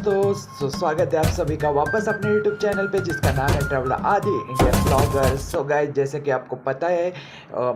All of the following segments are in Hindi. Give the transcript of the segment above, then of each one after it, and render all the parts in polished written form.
दोस्तों, स्वागत है आप सभी का वापस अपने YouTube चैनल पे जिसका नाम है ट्रैवलर आदि इंडियन ब्लॉगर। सो गाइस, जैसे कि आपको पता है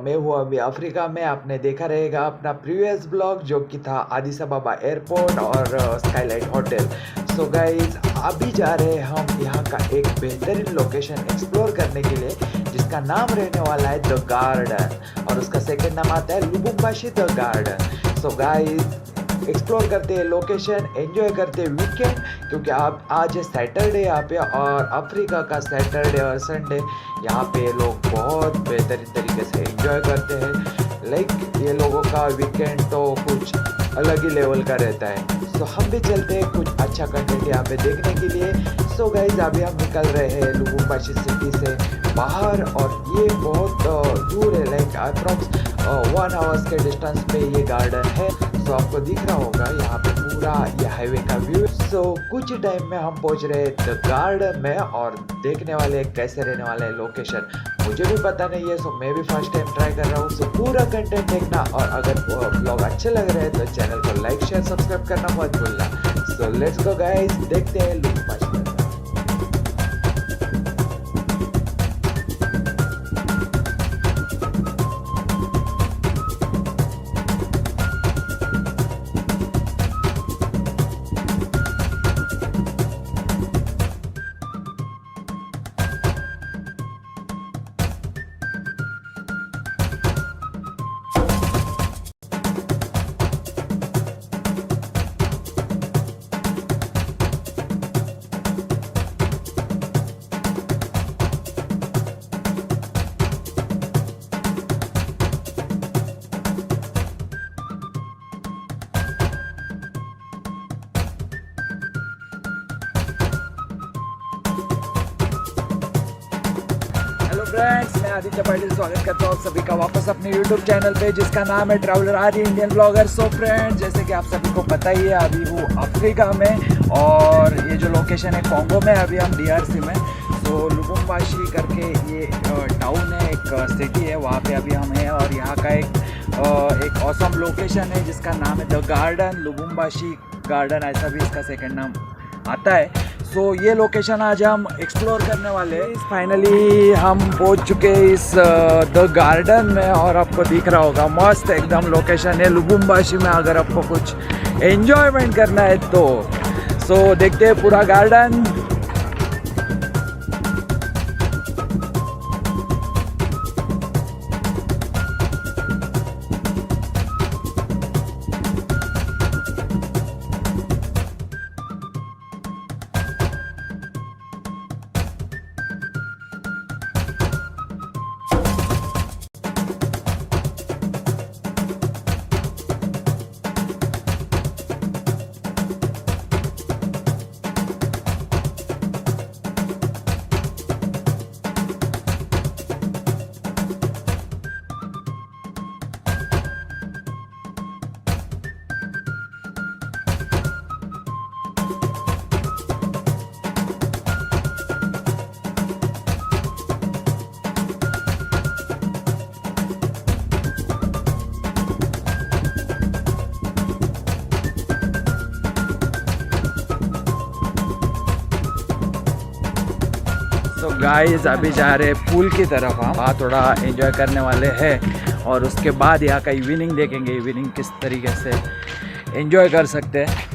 मैं हूँ अभी अफ्रीका में। आपने देखा रहेगा अपना प्रीवियस ब्लॉग जो कि था आदिस अबाबा एयरपोर्ट और स्काईलाइट होटल। सो गाइस, अभी जा रहे हैं हम यहाँ का एक बेहतरीन लोकेशन एक्सप्लोर करने के लिए जिसका नाम रहने वाला है द गार्डन और उसका सेकंड नाम आता है Lubumbashi the garden. So guys, explore करते हैं लोकेशन, एंजॉय करते हैं वीकेंड, क्योंकि आप आज है सैटरडे यहाँ पे और अफ्रीका का सैटरडे और संडे यहाँ पे लोग बहुत बेहतरीन तरीके से एंजॉय करते हैं। लाइक ये लोगों का वीकेंड तो कुछ अलग ही लेवल का रहता है। सो हम भी चलते हैं कुछ अच्छा कंटेंट यहाँ पे देखने के लिए। सो गाइज, अभी हम निकल रहे हैं लुबुम्बाशी सिटी से बाहर और ये बहुत दूर है, लाइक अप्रॉक्स 1 आवर्स के डिस्टेंस पे ये गार्डन है। सो आपको दिख रहा होगा यहाँ पे पूरा ये हाईवे का व्यू। सो कुछ ही टाइम में हम पहुँच रहे हैं द गार्डन में और देखने वाले कैसे रहने वाला है लोकेशन मुझे भी पता नहीं है। सो मैं भी फर्स्ट टाइम ट्राई कर रहा हूँ। सो पूरा कंटेंट देखना और अगर ब्लॉग अच्छे लग रहे हैं तो चैनल को लाइक शेयर सब्सक्राइब करना मत भूलना। सो लेट्स गो गाइस, देखते हैं लुबुम्बाशी। फ्रेंड्स, मैं आदित्य पाटिल स्वागत करता हूँ आप सभी का वापस अपने YouTube चैनल पे जिसका नाम है ट्रैवलर आदि इंडियन ब्लॉगर। सो फ्रेंड्स, जैसे कि आप सभी को पता ही है अभी हूँ अफ्रीका में और ये जो लोकेशन है कॉन्गो में, अभी हम DRC में। तो लुबुम्बाशी करके ये टाउन है, एक सिटी है, वहाँ पे अभी हम हैं और यहाँ का एक ऑसम लोकेशन है जिसका नाम है द गार्डन, लुबुम्बाशी गार्डन, ऐसा भी इसका सेकंड नाम आता है। सो ये लोकेशन आज हम एक्सप्लोर करने वाले हैं। फाइनली हम पहुंच चुके हैं इस द गार्डन में और आपको दिख रहा होगा मस्त एकदम लोकेशन है लुबुम्बाशी में। अगर आपको कुछ एंजॉयमेंट करना है तो सो देखते हैं पूरा गार्डन। तो गाइस, अभी जा रहे हैं पूल की तरफ। हम वहाँ थोड़ा एंजॉय करने वाले हैं और उसके बाद यहाँ का इवनिंग देखेंगे, इवनिंग किस तरीके से एंजॉय कर सकते हैं।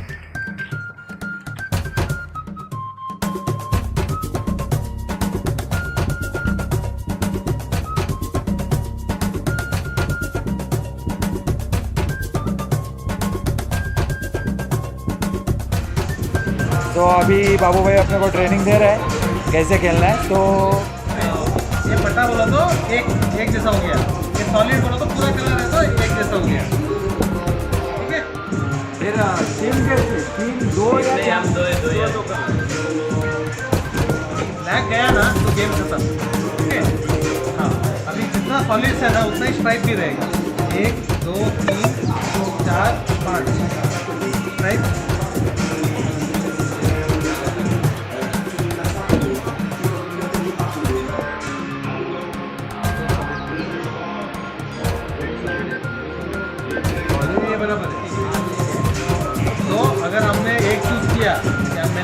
तो अभी बाबू भाई अपने को ट्रेनिंग दे रहे हैं कैसे खेलना है। तो ये पट्टा बोला तो एक जैसा हो गया, ये सॉलिड बोला तो पूरा कलर है तो एक जैसा हो गया। ठीक है, फिर टीम कैसे, टीम दो या दो लैग गया ना तो गेम खत्म। ठीक है, हाँ, अभी जितना सॉलिड है ना उतना ही स्ट्राइक भी रहेगा। 1 2 3 4 5 स्ट्राइक। बराबर है। तो अगर हमने एक चूज किया कि हम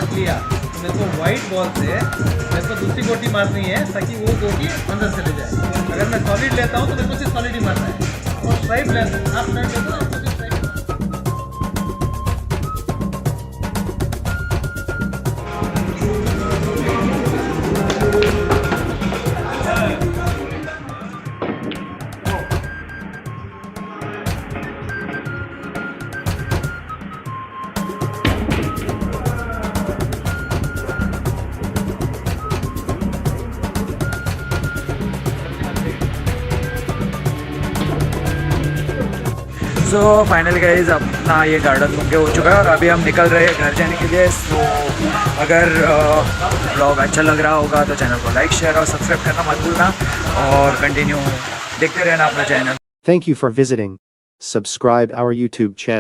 शॉट लिया तो मेरे को वाइट बॉल से मेरे को दूसरी गोटी मारनी है ताकि वो गोटी अंदर चले जाए। अगर मैं सॉलिड लेता हूँ तो मेरे को सिर्फ सॉलिड ही मारना है, और स्ट्राइप लेता आप स्ट्राइप लेते हो आपको सिर्फ स्ट्राइप। सो फाइनली गाइज अपना ये गार्डन घूम के हो चुका है और अभी हम निकल रहे हैं घर जाने के लिए। सो अगर ब्लॉग अच्छा लग रहा होगा तो चैनल को लाइक शेयर और सब्सक्राइब करना मत भूलना और कंटिन्यू देखते रहना अपना channel. Thank you for visiting. Subscribe our YouTube channel.